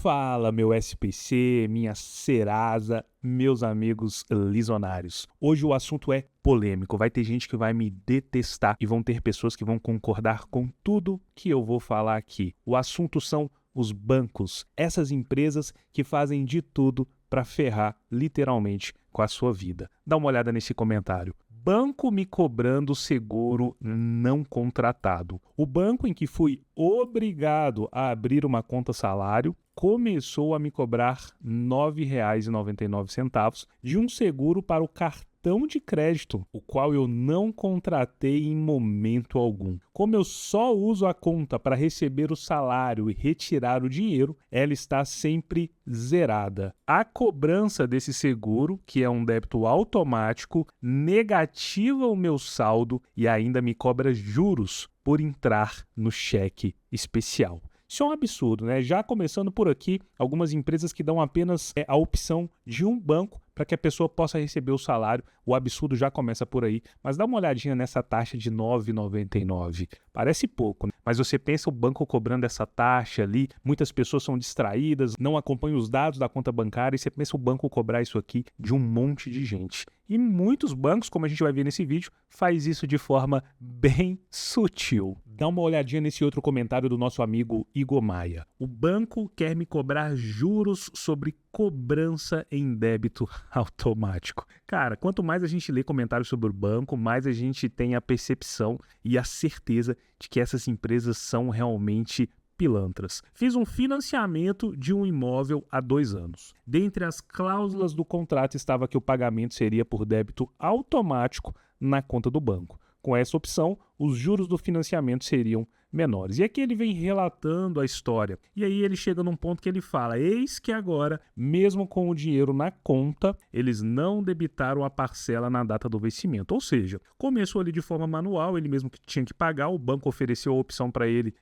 Fala, meu SPC, minha Serasa, meus amigos lisonários. Hoje o assunto é polêmico. Vai ter gente que vai me detestar e vão ter pessoas que vão concordar com tudo que eu vou falar aqui. O assunto são os bancos, essas empresas que fazem de tudo para ferrar literalmente com a sua vida. Dá uma olhada nesse comentário. Banco me cobrando seguro não contratado. O banco em que fui obrigado a abrir uma conta salário começou a me cobrar R$ 9,99 de um seguro para o cartão de crédito, o qual eu não contratei em momento algum. Como eu só uso a conta para receber o salário e retirar o dinheiro, ela está sempre zerada. A cobrança desse seguro, que é um débito automático, negativa o meu saldo e ainda me cobra juros por entrar no cheque especial. Isso é um absurdo, né? Já começando por aqui, algumas empresas que dão apenas a opção de um banco para que a pessoa possa receber o salário. O absurdo já começa por aí. Mas dá uma olhadinha nessa taxa de R$ 9,99. Parece pouco, né? Mas você pensa o banco cobrando essa taxa ali, muitas pessoas são distraídas, não acompanham os dados da conta bancária e você pensa o banco cobrar isso aqui de um monte de gente. E muitos bancos, como a gente vai ver nesse vídeo, faz isso de forma bem sutil. Dá uma olhadinha nesse outro comentário do nosso amigo Igor Maia. O banco quer me cobrar juros sobre cobrança em débito automático. Cara, quanto mais a gente lê comentários sobre o banco, mais a gente tem a percepção e a certeza de que essas empresas são realmente pilantras. Fiz um financiamento de um imóvel há 2 anos. Dentre as cláusulas do contrato estava que o pagamento seria por débito automático na conta do banco. Com essa opção, os juros do financiamento seriam menores. E aqui ele vem relatando a história. E aí ele chega num ponto que ele fala: eis que agora, mesmo com o dinheiro na conta, eles não debitaram a parcela na data do vencimento. Ou seja, começou ali de forma manual, ele mesmo que tinha que pagar, o banco ofereceu a opção para ele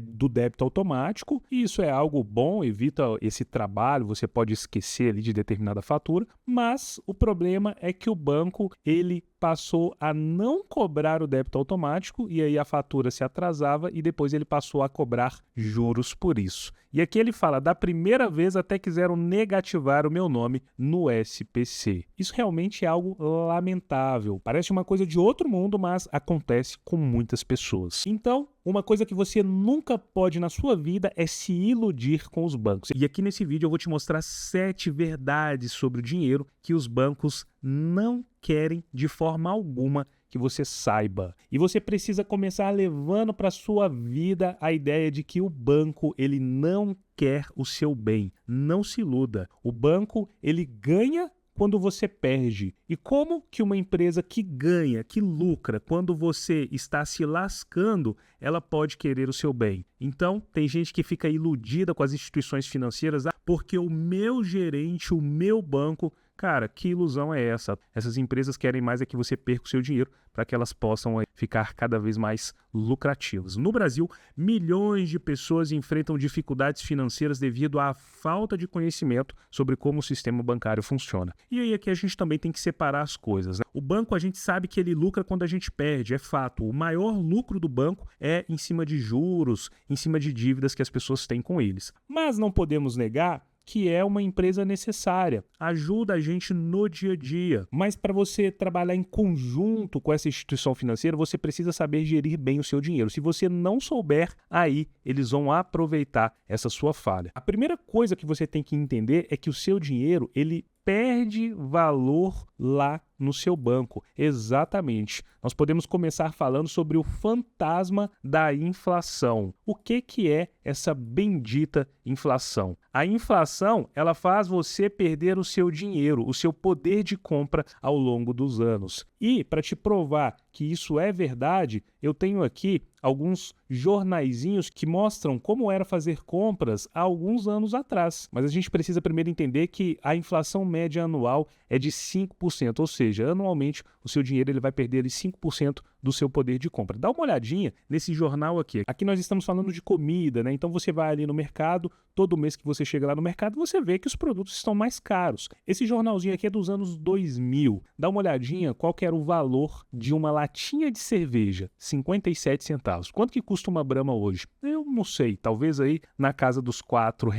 do débito automático. E isso é algo bom, evita esse trabalho, você pode esquecer ali de determinada fatura. Mas o problema é que o banco, ele passou a não cobrar o débito automático e aí a fatura se atrasava e depois ele passou a cobrar juros por isso. E aqui ele fala: da primeira vez até quiseram negativar o meu nome no SPC. Isso realmente é algo lamentável. Parece uma coisa de outro mundo, mas acontece com muitas pessoas. Então, uma coisa que você nunca pode na sua vida é se iludir com os bancos. E aqui nesse vídeo eu vou te mostrar 7 verdades sobre o dinheiro que os bancos não querem de forma alguma que você saiba. E você precisa começar levando para sua vida a ideia de que o banco, ele não quer o seu bem. Não se iluda. O banco, ele ganha quando você perde. E como que uma empresa que ganha, que lucra, quando você está se lascando, ela pode querer o seu bem? Então, tem gente que fica iludida com as instituições financeiras, porque o meu gerente, o meu banco... Cara, que ilusão é essa? Essas empresas querem mais é que você perca o seu dinheiro para que elas possam ficar cada vez mais lucrativas. No Brasil, milhões de pessoas enfrentam dificuldades financeiras devido à falta de conhecimento sobre como o sistema bancário funciona. E aí aqui a gente também tem que separar as coisas, né? O banco, a gente sabe que ele lucra quando a gente perde, é fato. O maior lucro do banco é em cima de juros, em cima de dívidas que as pessoas têm com eles. Mas não podemos negar que é uma empresa necessária, ajuda a gente no dia a dia. Mas para você trabalhar em conjunto com essa instituição financeira, você precisa saber gerir bem o seu dinheiro. Se você não souber, aí eles vão aproveitar essa sua falha. A primeira coisa que você tem que entender é que o seu dinheiro, ele perde valor lá no seu banco. Exatamente. Nós podemos começar falando sobre o fantasma da inflação. O que é essa bendita inflação? A inflação, ela faz você perder o seu dinheiro, o seu poder de compra ao longo dos anos. E para te provar que isso é verdade, eu tenho aqui alguns jornaizinhos que mostram como era fazer compras há alguns anos atrás. Mas a gente precisa primeiro entender que a inflação média anual é de 5%, ou seja, anualmente o seu dinheiro ele vai perder ali 5% do seu poder de compra. Dá uma olhadinha nesse jornal aqui. Aqui nós estamos falando de comida, né? Então você vai ali no mercado, todo mês que você chega lá no mercado, você vê que os produtos estão mais caros. Esse jornalzinho aqui é dos anos 2000. Dá uma olhadinha qual que era o valor de uma latinha de cerveja, 57 centavos. Quanto que custa uma Brahma hoje? Eu não sei, talvez aí na casa dos R$ 4.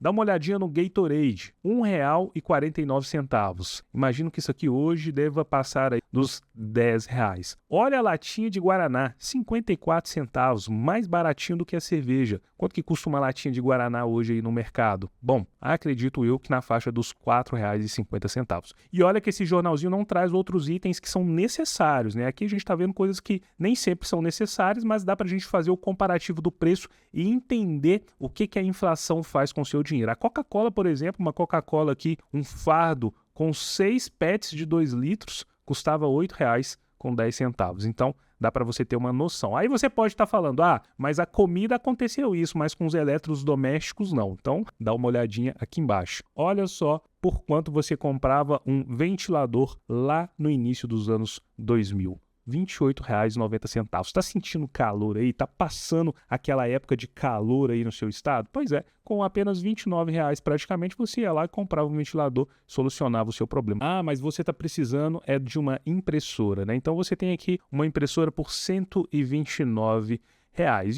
Dá uma olhadinha no Gatorade, R$ 1,49. Imagino que isso aqui hoje deva passar aí dos R$ 10. Olha a latinha de Guaraná, 54 centavos, mais baratinho do que a cerveja. Quanto que custa uma latinha de Guaraná hoje aí no mercado? Bom, acredito eu que na faixa dos R$ 4,50. E olha que esse jornalzinho não traz outros itens que são necessários, né? Aqui a gente está vendo coisas que nem sempre são necessárias, mas dá para a gente fazer o comparativo do preço e entender o que a inflação faz com o seu dinheiro. A Coca-Cola, por exemplo, uma Coca-Cola aqui, um fardo com 6 PETs de 2 litros, custava R$ 8,10. Então, dá para você ter uma noção. Aí você pode estar falando, mas a comida aconteceu isso, mas com os eletrodomésticos não. Então, dá uma olhadinha aqui embaixo. Olha só por quanto você comprava um ventilador lá no início dos anos 2000. R$ 28,90. Está sentindo calor aí? Está passando aquela época de calor aí no seu estado? Pois é, com apenas R$ 29,00 praticamente você ia lá e comprava um ventilador, solucionava o seu problema. Mas você está precisando de uma impressora, né? Então você tem aqui uma impressora por R$ 129,00.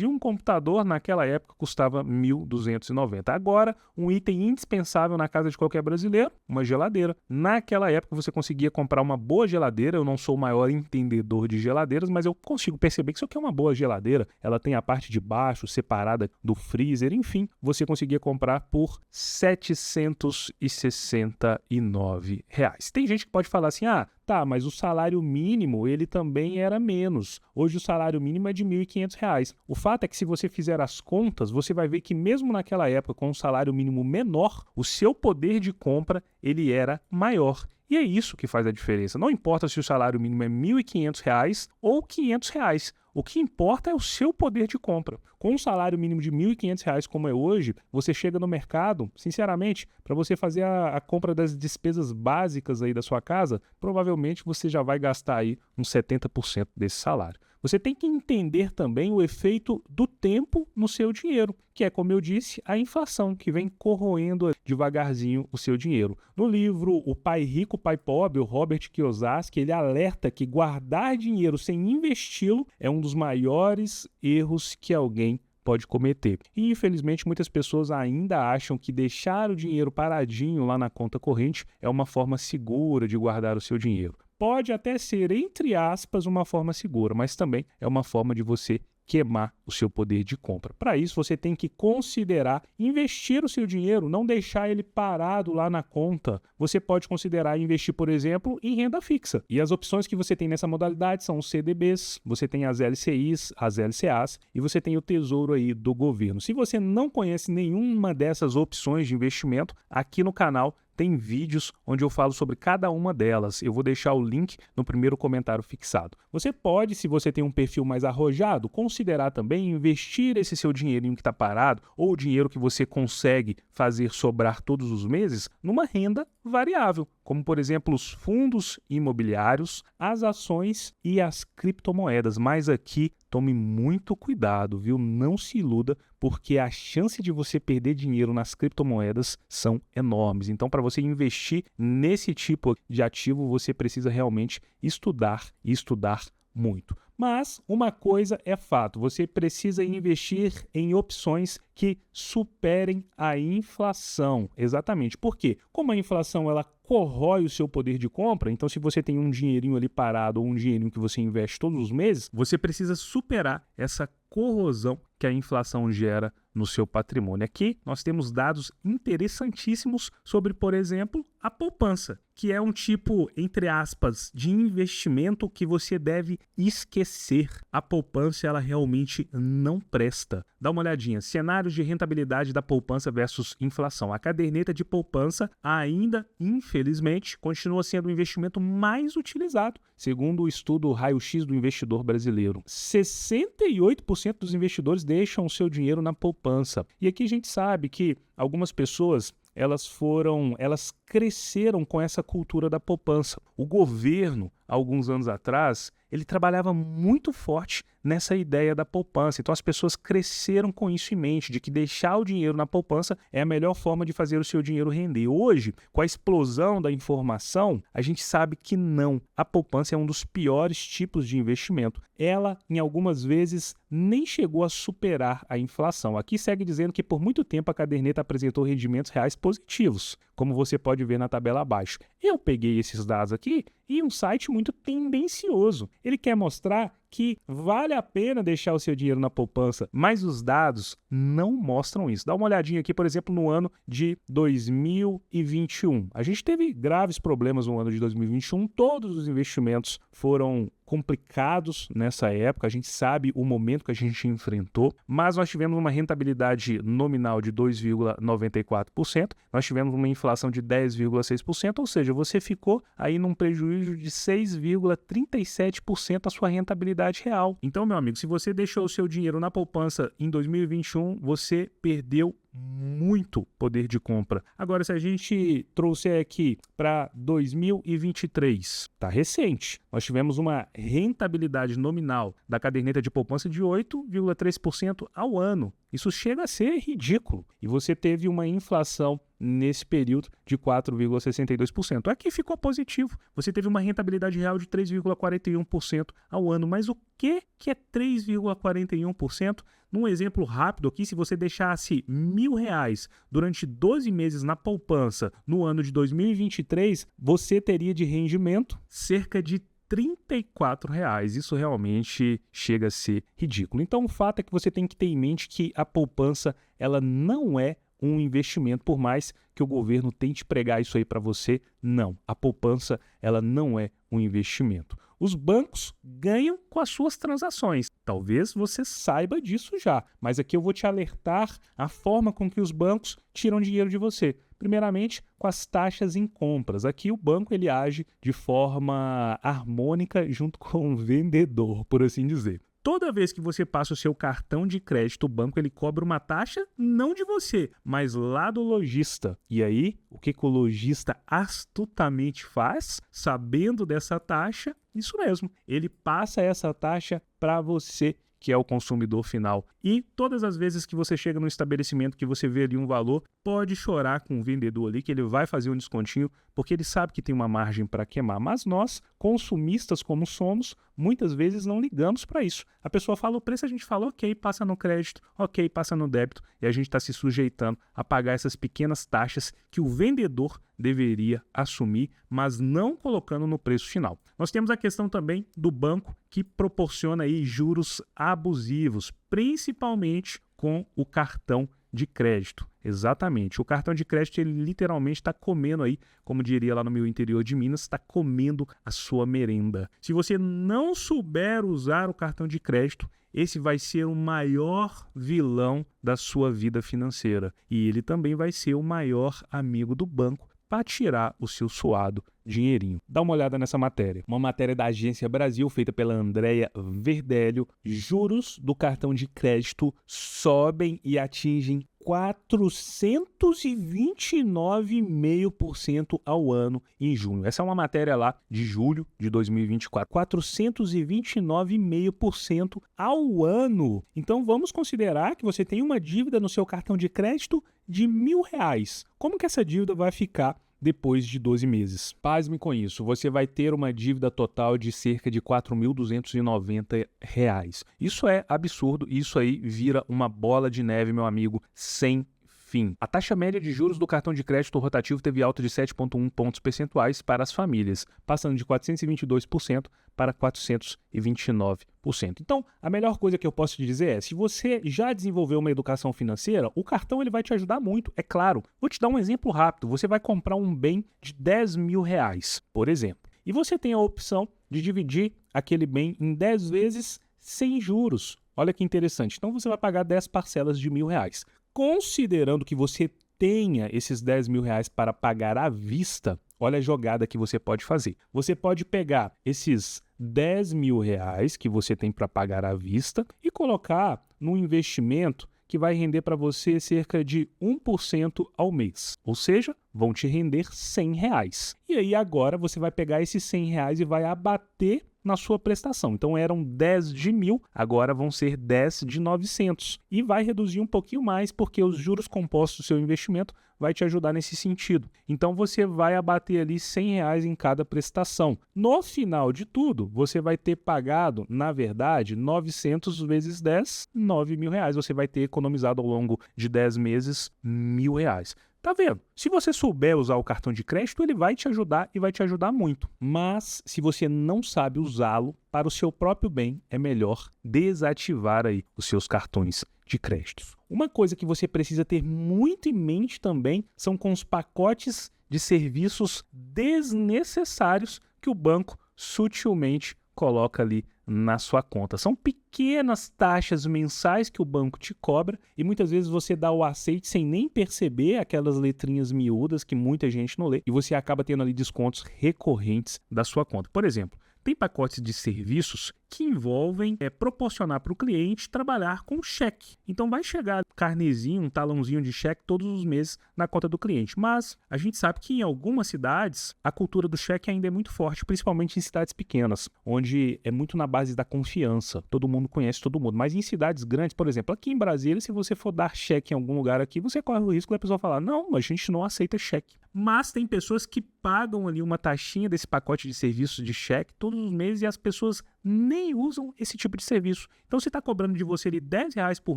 E um computador naquela época custava R$ 1.290. Agora, um item indispensável na casa de qualquer brasileiro, uma geladeira. Naquela época você conseguia comprar uma boa geladeira. Eu não sou o maior entendedor de geladeiras, mas eu consigo perceber que isso aqui é uma boa geladeira. Ela tem a parte de baixo separada do freezer, enfim, você conseguia comprar por R$ 769,00. Tem gente que pode falar assim, tá, mas o salário mínimo, ele também era menos. Hoje o salário mínimo é de R$ 1.500. O fato é que se você fizer as contas, você vai ver que mesmo naquela época, com um salário mínimo menor, o seu poder de compra, ele era maior. E é isso que faz a diferença. Não importa se o salário mínimo é R$ 1.500 ou R$ 500. O que importa é o seu poder de compra. Com um salário mínimo de R$ 1.500 como é hoje, você chega no mercado, sinceramente, para você fazer a compra das despesas básicas aí da sua casa, provavelmente você já vai gastar aí uns 70% desse salário. Você tem que entender também o efeito do tempo no seu dinheiro, que é, como eu disse, a inflação que vem corroendo devagarzinho o seu dinheiro. No livro O Pai Rico, Pai Pobre, o Robert Kiyosaki, ele alerta que guardar dinheiro sem investi-lo é um dos maiores erros que alguém pode cometer. E, infelizmente, muitas pessoas ainda acham que deixar o dinheiro paradinho lá na conta corrente é uma forma segura de guardar o seu dinheiro. Pode até ser, entre aspas, uma forma segura, mas também é uma forma de você queimar o seu poder de compra. Para isso, você tem que considerar investir o seu dinheiro, não deixar ele parado lá na conta. Você pode considerar investir, por exemplo, em renda fixa. E as opções que você tem nessa modalidade são os CDBs, você tem as LCIs, as LCAs e você tem o Tesouro aí do governo. Se você não conhece nenhuma dessas opções de investimento, aqui no canal tem vídeos onde eu falo sobre cada uma delas. Eu vou deixar o link no primeiro comentário fixado. Você pode, se você tem um perfil mais arrojado, considerar também investir esse seu dinheirinho que está parado ou o dinheiro que você consegue fazer sobrar todos os meses numa renda variável, como por exemplo os fundos imobiliários, as ações e as criptomoedas. Mas aqui tome muito cuidado, viu? Não se iluda, porque a chance de você perder dinheiro nas criptomoedas são enormes. Então, para você investir nesse tipo de ativo, você precisa realmente estudar e estudar muito. Mas uma coisa é fato, você precisa investir em opções que superem a inflação. Exatamente. Por quê? Como a inflação ela corrói o seu poder de compra, então se você tem um dinheirinho ali parado ou um dinheirinho que você investe todos os meses, você precisa superar essa corrosão que a inflação gera no seu patrimônio. Aqui nós temos dados interessantíssimos sobre, por exemplo, a poupança, que é um tipo, entre aspas, de investimento que você deve esquecer. A poupança, ela realmente não presta. Dá uma olhadinha, cenários de rentabilidade da poupança versus inflação. A caderneta de poupança ainda, infelizmente, continua sendo o investimento mais utilizado, segundo o estudo Raio-X do Investidor Brasileiro. 68% dos investidores deixam o seu dinheiro na poupança. E aqui a gente sabe que algumas pessoas elas cresceram com essa cultura da poupança. O governo, alguns anos atrás, ele trabalhava muito forte nessa ideia da poupança. Então as pessoas cresceram com isso em mente, de que deixar o dinheiro na poupança é a melhor forma de fazer o seu dinheiro render. Hoje, com a explosão da informação, a gente sabe que não. A poupança é um dos piores tipos de investimento. Ela, em algumas vezes, nem chegou a superar a inflação. Aqui segue dizendo que por muito tempo a caderneta apresentou rendimentos reais positivos, como você pode ver na tabela abaixo. Eu peguei esses dados aqui e um site muito tendencioso. Ele quer mostrar que vale a pena deixar o seu dinheiro na poupança, mas os dados não mostram isso. Dá uma olhadinha aqui, por exemplo, no ano de 2021. A gente teve graves problemas no ano de 2021, todos os investimentos foram complicados nessa época, a gente sabe o momento que a gente enfrentou, mas nós tivemos uma rentabilidade nominal de 2,94%, nós tivemos uma inflação de 10,6%, ou seja, você ficou aí num prejuízo de 6,37% a sua rentabilidade real. Então, meu amigo, se você deixou o seu dinheiro na poupança em 2021, você perdeu muito poder de compra. Agora, se a gente trouxer aqui para 2023, tá recente, nós tivemos uma rentabilidade nominal da caderneta de poupança de 8,3% ao ano. Isso chega a ser ridículo. E você teve uma inflação nesse período de 4,62%. Aqui ficou positivo. Você teve uma rentabilidade real de 3,41% ao ano. Mas o que é 3,41%? Num exemplo rápido aqui, se você deixasse R$1.000 durante 12 meses na poupança no ano de 2023, você teria de rendimento cerca de R$34. Isso realmente chega a ser ridículo. Então, o fato é que você tem que ter em mente que a poupança ela não é um investimento, por mais que o governo tente pregar isso aí para você, não. A poupança ela não é um investimento. Os bancos ganham com as suas transações. Talvez você saiba disso já, mas aqui eu vou te alertar a forma com que os bancos tiram dinheiro de você. Primeiramente, com as taxas em compras. Aqui o banco ele age de forma harmônica junto com o vendedor, por assim dizer. Toda vez que você passa o seu cartão de crédito, o banco ele cobra uma taxa não de você, mas lá do lojista. E aí, o que o lojista astutamente faz, sabendo dessa taxa? Isso mesmo, ele passa essa taxa para você, que é o consumidor final. E todas as vezes que você chega no estabelecimento que você vê ali um valor, pode chorar com o vendedor ali que ele vai fazer um descontinho, porque ele sabe que tem uma margem para queimar. Mas nós, consumistas como somos, muitas vezes não ligamos para isso. A pessoa fala o preço, a gente fala ok, passa no crédito, ok, passa no débito, e a gente está se sujeitando a pagar essas pequenas taxas que o vendedor deveria assumir, mas não colocando no preço final. Nós temos a questão também do banco que proporciona aí juros abusivos, principalmente com o cartão de crédito. Exatamente. O cartão de crédito, ele literalmente está comendo aí, como diria lá no meu interior de Minas, está comendo a sua merenda. Se você não souber usar o cartão de crédito, esse vai ser o maior vilão da sua vida financeira. E ele também vai ser o maior amigo do banco para tirar o seu suado dinheirinho. Dá uma olhada nessa matéria. Uma matéria da Agência Brasil, feita pela Andréia Verdelho. Juros do cartão de crédito sobem e atingem 429,5% ao ano em junho. Essa é uma matéria lá de julho de 2024. 429,5% ao ano. Então vamos considerar que você tem uma dívida no seu cartão de crédito de R$1.000. Como que essa dívida vai ficar depois de 12 meses? Pasme com isso, você vai ter uma dívida total de cerca de R$4.290. Isso é absurdo, isso aí vira uma bola de neve, meu amigo, sem fim. A taxa média de juros do cartão de crédito rotativo teve alta de 7,1 pontos percentuais para as famílias, passando de 422% para 429%. Então, a melhor coisa que eu posso te dizer é, se você já desenvolveu uma educação financeira, o cartão ele vai te ajudar muito, é claro. Vou te dar um exemplo rápido. Você vai comprar um bem de R$10.000, por exemplo, e você tem a opção de dividir aquele bem em 10 vezes sem juros. Olha que interessante. Então, você vai pagar 10 parcelas de R$1.000. Considerando que você tenha esses R$10.000 para pagar à vista, olha a jogada que você pode fazer. Você pode pegar esses R$10.000 que você tem para pagar à vista e colocar num investimento que vai render para você cerca de 1% ao mês. Ou seja, vão te render R$100. E aí agora você vai pegar esses R$100 e vai abater na sua prestação. Então eram 10 de 1.000, agora vão ser 10 de 900. E vai reduzir um pouquinho mais porque os juros compostos do seu investimento vai te ajudar nesse sentido. Então você vai abater ali R$100 em cada prestação. No final de tudo, você vai ter pagado, na verdade, 900 vezes 10, R$9.000. Você vai ter economizado ao longo de 10 meses R$1.000. Tá vendo? Se você souber usar o cartão de crédito, ele vai te ajudar e vai te ajudar muito. Mas se você não sabe usá-lo para o seu próprio bem, é melhor desativar aí os seus cartões de crédito. Uma coisa que você precisa ter muito em mente também são com os pacotes de serviços desnecessários que o banco sutilmente coloca ali na sua conta. São pequenas taxas mensais que o banco te cobra e muitas vezes você dá o aceite sem nem perceber aquelas letrinhas miúdas que muita gente não lê e você acaba tendo ali descontos recorrentes da sua conta. Por exemplo, tem pacotes de serviços que envolvem proporcionar para o cliente trabalhar com cheque. Então vai chegar carnezinho, um talãozinho de cheque todos os meses na conta do cliente. Mas a gente sabe que em algumas cidades a cultura do cheque ainda é muito forte, principalmente em cidades pequenas, onde é muito na base da confiança. Todo mundo conhece todo mundo. Mas em cidades grandes, por exemplo, aqui em Brasília, se você for dar cheque em algum lugar aqui, você corre o risco da pessoa falar: não, a gente não aceita cheque. Mas tem pessoas que pagam ali uma taxinha desse pacote de serviços de cheque todos os meses e as pessoas nem usam esse tipo de serviço. Então, se está cobrando de você ali R$10 por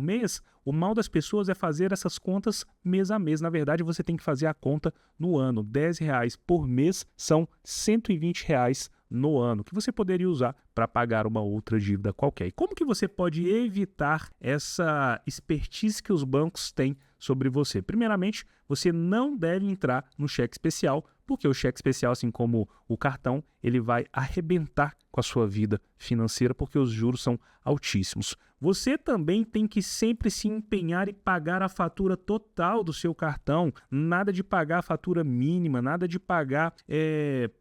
mês, o mal das pessoas é fazer essas contas mês a mês. Na verdade, você tem que fazer a conta no ano. R$10 por mês são R$120 no ano, que você poderia usar para pagar uma outra dívida qualquer. E como que você pode evitar essa expertise que os bancos têm sobre você? Primeiramente, você não deve entrar no cheque especial, porque o cheque especial, assim como o cartão, ele vai arrebentar com a sua vida financeira, porque os juros são altíssimos. Você também tem que sempre se empenhar e pagar a fatura total do seu cartão. Nada de pagar a fatura mínima, nada de pagar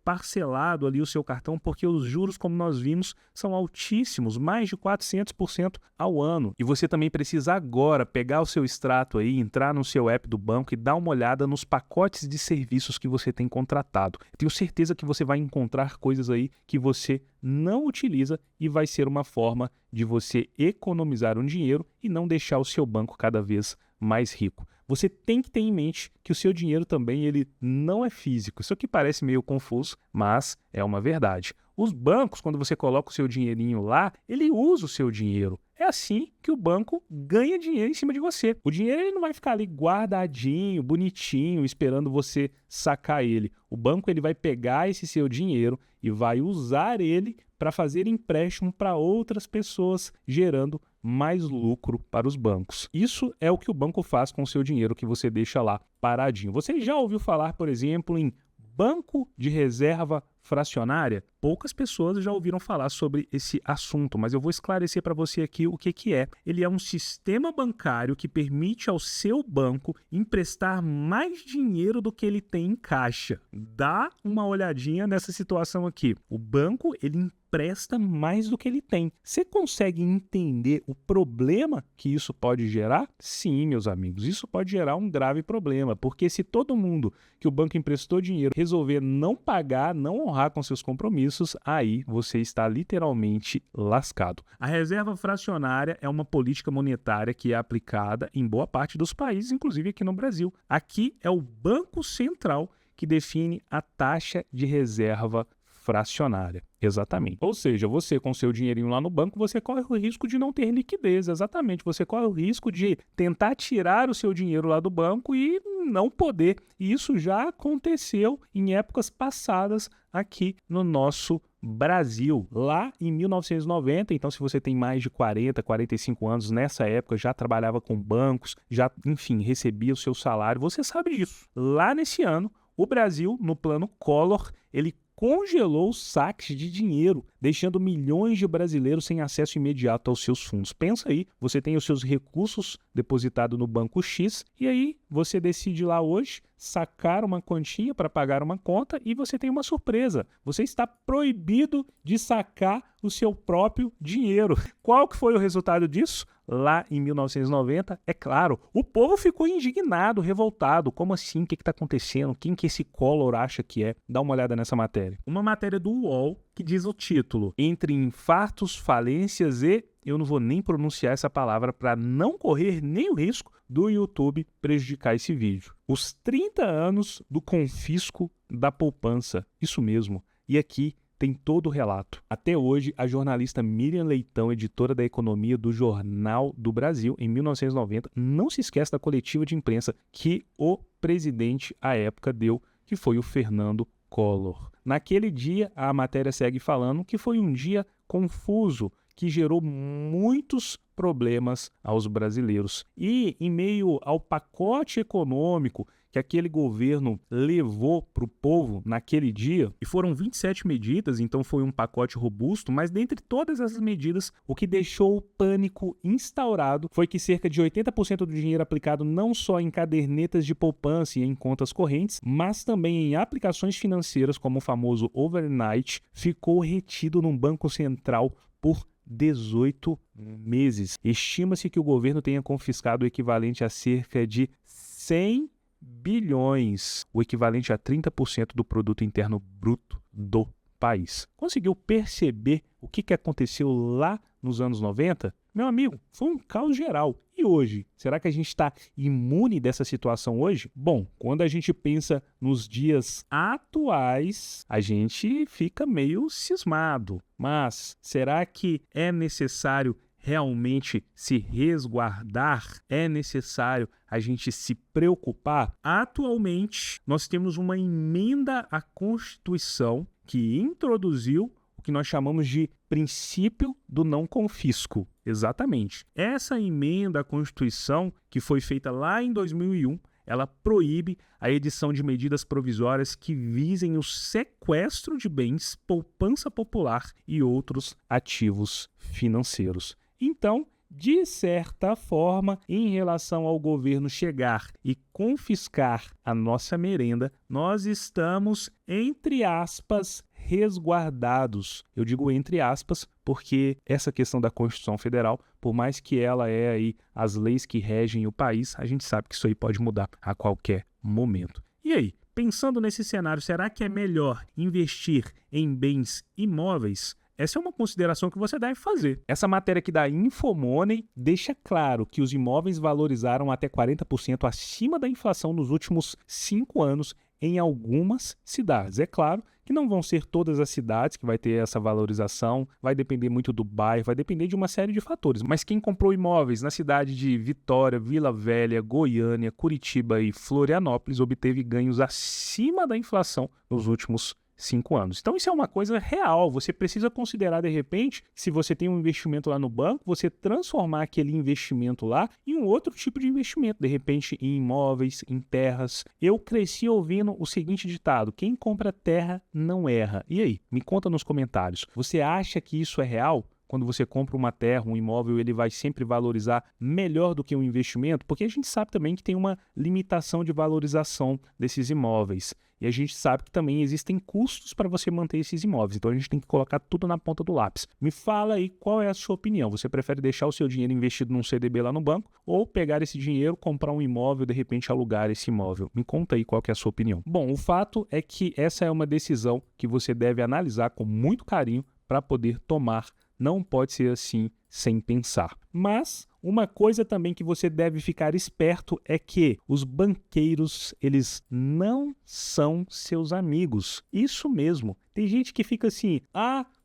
parcelado ali o seu cartão, porque os juros, como nós vimos, são altíssimos, mais de 400% ao ano. E você também precisa agora pegar o seu extrato aí, entrar no seu app do banco e dar uma olhada nos pacotes de serviços que você tem contratado. Tenho certeza que você vai encontrar coisas aí que você não utiliza e vai ser uma forma de você economizar um dinheiro e não deixar o seu banco cada vez mais rico. Você tem que ter em mente que o seu dinheiro também ele não é físico. Isso aqui parece meio confuso, mas é uma verdade. Os bancos, quando você coloca o seu dinheirinho lá, ele usa o seu dinheiro. É assim que o banco ganha dinheiro em cima de você. O dinheiro ele não vai ficar ali guardadinho, bonitinho, esperando você sacar ele. O banco ele vai pegar esse seu dinheiro e vai usar ele para fazer empréstimo para outras pessoas, gerando mais lucro para os bancos. Isso é o que o banco faz com o seu dinheiro que você deixa lá paradinho. Você já ouviu falar, por exemplo, em banco de reserva fracionária? Poucas pessoas já ouviram falar sobre esse assunto, mas eu vou esclarecer para você aqui o que é. Ele é um sistema bancário que permite ao seu banco emprestar mais dinheiro do que ele tem em caixa. Dá uma olhadinha nessa situação aqui. O banco, ele empresta mais do que ele tem. Você consegue entender o problema que isso pode gerar? Sim, meus amigos, isso pode gerar um grave problema, porque se todo mundo que o banco emprestou dinheiro resolver não pagar, não honrar com seus compromissos, aí você está literalmente lascado. A reserva fracionária é uma política monetária que é aplicada em boa parte dos países, inclusive aqui no Brasil. Aqui é o Banco Central que define a taxa de reserva fracionária. Exatamente. Ou seja, você com seu dinheirinho lá no banco, você corre o risco de não ter liquidez. Exatamente. Você corre o risco de tentar tirar o seu dinheiro lá do banco e não poder. E isso já aconteceu em épocas passadas aqui no nosso Brasil, lá em 1990. Então, se você tem mais de 40, 45 anos, nessa época já trabalhava com bancos, já, enfim, recebia o seu salário, você sabe disso. Lá nesse ano, o Brasil, no plano Collor, ele congelou os saques de dinheiro, deixando milhões de brasileiros sem acesso imediato aos seus fundos. Pensa aí, você tem os seus recursos depositados no banco X e aí você decide lá hoje sacar uma quantia para pagar uma conta e você tem uma surpresa. Você está proibido de sacar o seu próprio dinheiro. Qual que foi o resultado disso? lá em 1990, é claro, o povo ficou indignado, revoltado. Como assim? O que está acontecendo? Quem que esse Collor acha que é? Dá uma olhada nessa matéria. Uma matéria do UOL que diz o título: Entre infartos, falências e... Eu não vou nem pronunciar essa palavra para não correr nem o risco do YouTube prejudicar esse vídeo. Os 30 anos do confisco da poupança. Isso mesmo. E aqui tem todo o relato. Até hoje, a jornalista Miriam Leitão, editora da Economia do Jornal do Brasil, em 1990, não se esquece da coletiva de imprensa que o presidente à época deu, que foi o Fernando Collor. Naquele dia, a matéria segue falando que foi um dia confuso, que gerou muitos problemas aos brasileiros. E, em meio ao pacote econômico que aquele governo levou para o povo naquele dia, e foram 27 medidas, então foi um pacote robusto, mas dentre todas essas medidas, o que deixou o pânico instaurado foi que cerca de 80% do dinheiro aplicado não só em cadernetas de poupança e em contas correntes, mas também em aplicações financeiras, como o famoso overnight, ficou retido num banco central por 18 meses. Estima-se que o governo tenha confiscado o equivalente a cerca de 100 bilhões, o equivalente a 30% do produto interno bruto do país. Conseguiu perceber o que aconteceu lá nos anos 90? Meu amigo, foi um caos geral. E hoje? Será que a gente está imune dessa situação hoje? Bom, quando a gente pensa nos dias atuais, a gente fica meio cismado. Mas será que é necessário realmente se resguardar? É necessário a gente se preocupar? Atualmente, nós temos uma emenda à Constituição que introduziu o que nós chamamos de princípio do não confisco. Exatamente. Essa emenda à Constituição, que foi feita lá em 2001, ela proíbe a edição de medidas provisórias que visem o sequestro de bens, poupança popular e outros ativos financeiros. Então, de certa forma, em relação ao governo chegar e confiscar a nossa merenda, nós estamos, entre aspas, resguardados. Eu digo entre aspas porque essa questão da Constituição Federal, por mais que ela é aí as leis que regem o país, a gente sabe que isso aí pode mudar a qualquer momento. E aí, pensando nesse cenário, será que é melhor investir em bens imóveis? Essa é uma consideração que você deve fazer. Essa matéria aqui da Infomoney deixa claro que os imóveis valorizaram até 40% acima da inflação nos últimos 5 anos em algumas cidades. É claro que não vão ser todas as cidades que vai ter essa valorização, vai depender muito do bairro, vai depender de uma série de fatores. Mas quem comprou imóveis na cidade de Vitória, Vila Velha, Goiânia, Curitiba e Florianópolis obteve ganhos acima da inflação nos últimos 5 anos. Então isso é uma coisa real, você precisa considerar de repente, se você tem um investimento lá no banco, você transformar aquele investimento lá em um outro tipo de investimento, de repente em imóveis, em terras. Eu cresci ouvindo o seguinte ditado: quem compra terra não erra. E aí, me conta nos comentários, você acha que isso é real? Quando você compra uma terra, um imóvel, ele vai sempre valorizar melhor do que um investimento? Porque a gente sabe também que tem uma limitação de valorização desses imóveis. E a gente sabe que também existem custos para você manter esses imóveis. Então a gente tem que colocar tudo na ponta do lápis. Me fala aí qual é a sua opinião. Você prefere deixar o seu dinheiro investido num CDB lá no banco ou pegar esse dinheiro, comprar um imóvel e de repente alugar esse imóvel? Me conta aí qual que é a sua opinião. Bom, o fato é que essa é uma decisão que você deve analisar com muito carinho para poder tomar. Não pode ser assim sem pensar. Mas uma coisa também que você deve ficar esperto é que os banqueiros, eles não são seus amigos. Isso mesmo. Tem gente que fica assim: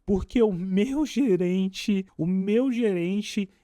porque o meu gerente,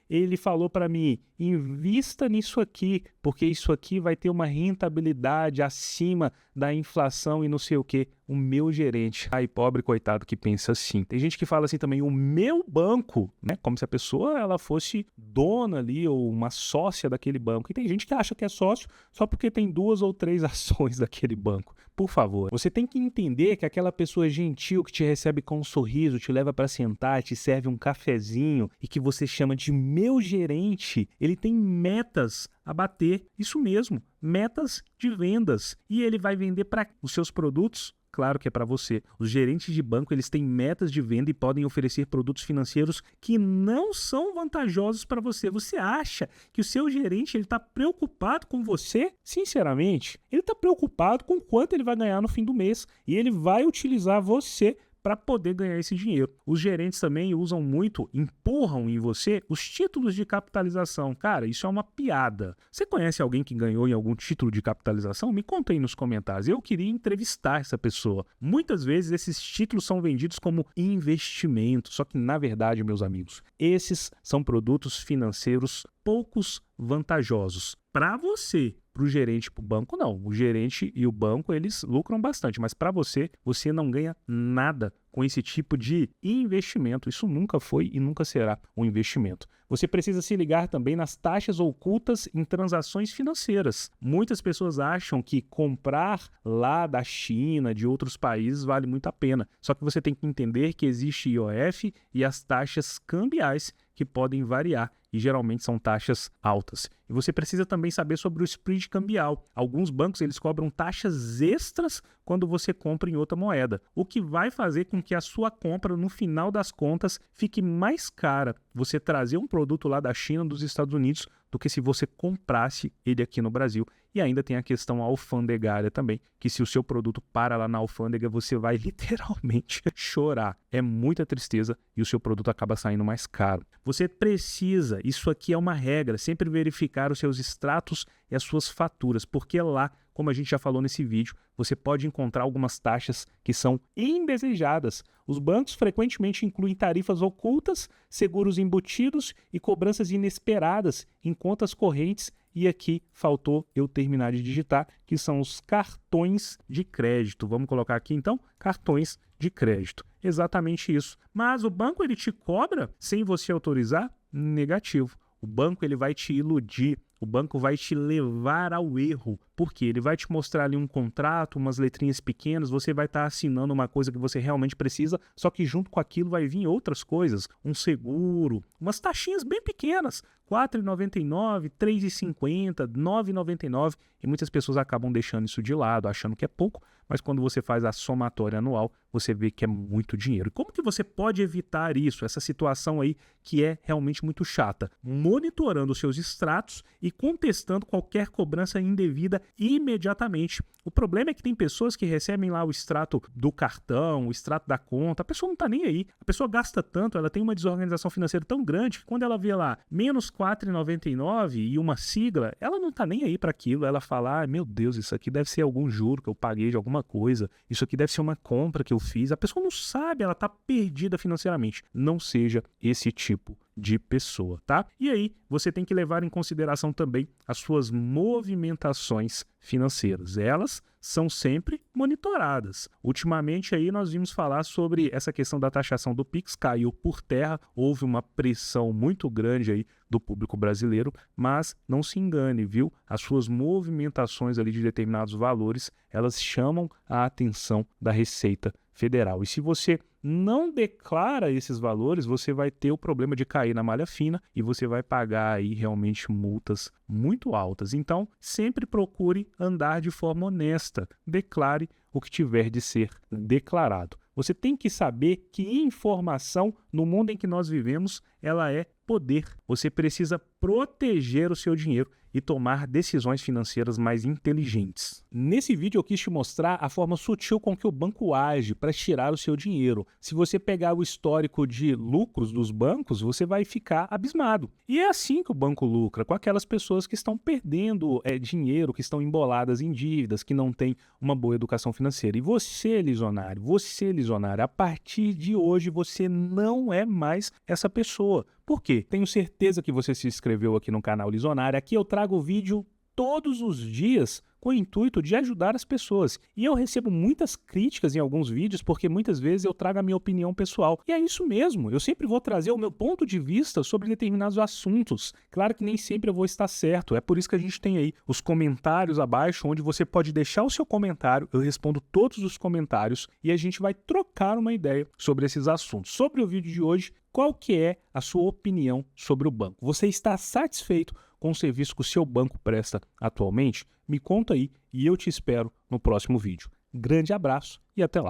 ele falou para mim, invista nisso aqui, porque isso aqui vai ter uma rentabilidade acima da inflação e não sei o quê. O meu gerente, pobre coitado que pensa assim. Tem gente que fala assim também, o meu banco, né? Como se a pessoa ela fosse dona ali ou uma sócia daquele banco. E tem gente que acha que é sócio só porque tem 2 ou 3 ações daquele banco. Por favor, você tem que entender que aquela pessoa gentil que te recebe com um sorriso, te leva para sentar, te serve um cafezinho e que você chama de meu gerente, ele tem metas a bater. Isso mesmo, metas de vendas. E ele vai vender para os seus produtos Claro que é para você. Os gerentes de banco, eles têm metas de venda e podem oferecer produtos financeiros que não são vantajosos para você. Você acha que o seu gerente está preocupado com você? Sinceramente, ele está preocupado com quanto ele vai ganhar no fim do mês e ele vai utilizar você para poder ganhar esse dinheiro. Os gerentes também usam muito, empurram em você os títulos de capitalização. Cara, isso é uma piada. Você conhece alguém que ganhou em algum título de capitalização? Me conta aí nos comentários. Eu queria entrevistar essa pessoa. Muitas vezes esses títulos são vendidos como investimento, só que na verdade, meus amigos, esses são produtos financeiros poucos vantajosos. Para você, para o gerente, para o banco, não. O gerente e o banco, eles lucram bastante, mas para você, você não ganha nada com esse tipo de investimento. Isso nunca foi e nunca será um investimento. Você precisa se ligar também nas taxas ocultas em transações financeiras. Muitas pessoas acham que comprar lá da China, de outros países, vale muito a pena. Só que você tem que entender que existe IOF e as taxas cambiais que podem variar e geralmente são taxas altas. E você precisa também saber sobre o spread cambial. Alguns bancos eles cobram taxas extras quando você compra em outra moeda, o que vai fazer com que a sua compra, no final das contas, fique mais cara você trazer um produto lá da China, dos Estados Unidos, do que se você comprasse ele aqui no Brasil. E ainda tem a questão alfandegária também, que se o seu produto para lá na alfândega, você vai literalmente chorar. É muita tristeza e o seu produto acaba saindo mais caro. Você precisa, isso aqui é uma regra, sempre verificar os seus extratos e as suas faturas, porque lá, como a gente já falou nesse vídeo, você pode encontrar algumas taxas que são indesejadas. Os bancos frequentemente incluem tarifas ocultas, seguros embutidos e cobranças inesperadas em contas correntes. E aqui faltou eu terminar de digitar, que são os cartões de crédito. Vamos colocar aqui então, cartões de crédito. Exatamente isso. Mas o banco ele te cobra sem você autorizar? Negativo. O banco ele vai te iludir. O banco vai te levar ao erro, porque ele vai te mostrar ali um contrato, umas letrinhas pequenas, você vai estar assinando uma coisa que você realmente precisa, só que junto com aquilo vai vir outras coisas, um seguro, umas taxinhas bem pequenas, R$ 4,99, R$ 3,50, R$ 9,99, e muitas pessoas acabam deixando isso de lado, achando que é pouco, mas quando você faz a somatória anual, você vê que é muito dinheiro. E como que você pode evitar isso, essa situação aí que é realmente muito chata? Monitorando os seus extratos e contestando qualquer cobrança indevida imediatamente. O problema é que tem pessoas que recebem lá o extrato do cartão, o extrato da conta, a pessoa não está nem aí. A pessoa gasta tanto, ela tem uma desorganização financeira tão grande que quando ela vê lá menos R$ 4,99 e uma sigla, ela não está nem aí para aquilo. Ela fala, meu Deus, isso aqui deve ser algum juro que eu paguei de alguma coisa, isso aqui deve ser uma compra que eu fiz. A pessoa não sabe, ela está perdida financeiramente. Não seja esse tipo de pessoa, tá? E aí, você tem que levar em consideração também as suas movimentações financeiras. Elas são sempre monitoradas. Ultimamente aí nós vimos falar sobre essa questão da taxação do Pix, caiu por terra, houve uma pressão muito grande aí do público brasileiro, mas não se engane, viu? As suas movimentações ali de determinados valores, elas chamam a atenção da Receita Federal. E se você não declara esses valores, você vai ter o problema de cair na malha fina e você vai pagar aí realmente multas muito altas. Então, sempre procure andar de forma honesta. Declare o que tiver de ser declarado. Você tem que saber que informação, no mundo em que nós vivemos, ela é poder. Você precisa proteger o seu dinheiro e tomar decisões financeiras mais inteligentes. Nesse vídeo eu quis te mostrar a forma sutil com que o banco age para tirar o seu dinheiro. Se você pegar o histórico de lucros dos bancos, você vai ficar abismado. E é assim que o banco lucra, com aquelas pessoas que estão perdendo dinheiro, que estão emboladas em dívidas, que não têm uma boa educação financeira. E você, lisonário, a partir de hoje você não é mais essa pessoa. Por quê? Tenho certeza que você se inscreveu aqui no canal Lisonário. Aqui eu trago vídeo todos os dias com o intuito de ajudar as pessoas. E eu recebo muitas críticas em alguns vídeos porque muitas vezes eu trago a minha opinião pessoal. E é isso mesmo, eu sempre vou trazer o meu ponto de vista sobre determinados assuntos. Claro que nem sempre eu vou estar certo, é por isso que a gente tem aí os comentários abaixo, onde você pode deixar o seu comentário, eu respondo todos os comentários e a gente vai trocar uma ideia sobre esses assuntos. Sobre o vídeo de hoje, qual que é a sua opinião sobre o banco? Você está satisfeito com o serviço que o seu banco presta atualmente? Me conta aí e eu te espero no próximo vídeo. Grande abraço e até lá!